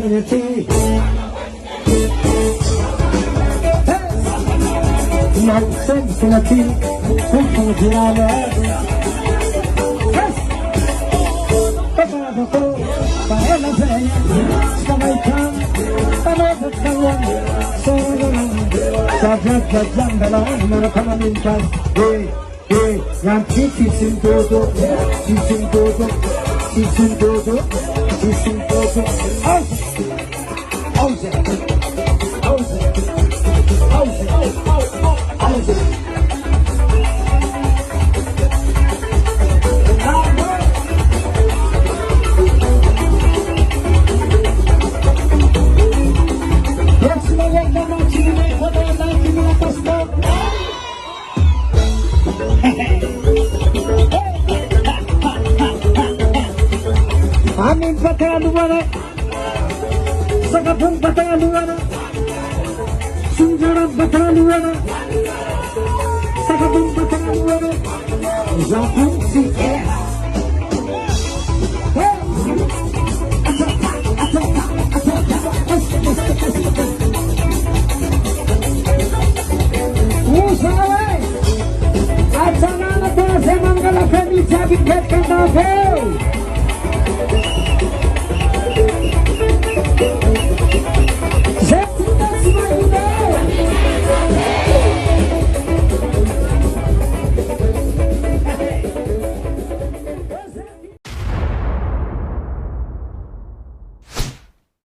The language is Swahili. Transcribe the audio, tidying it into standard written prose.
unity. No sensitivity, simple drama. Yes. Pagkakato, para sa'yo, sa may kam, panabot na lang, sa jam dalang mga kamamintas. Yan sisim dodo, sisim dodo, sisim dodo, sisim dodo. Auze, auze, auze, auze. Amin patangan luar, sakapung patangan luar, sunjaran patangan luar, sakapung patangan luar, zapung si Usai, acara nada semangala family jadi ket kanafe.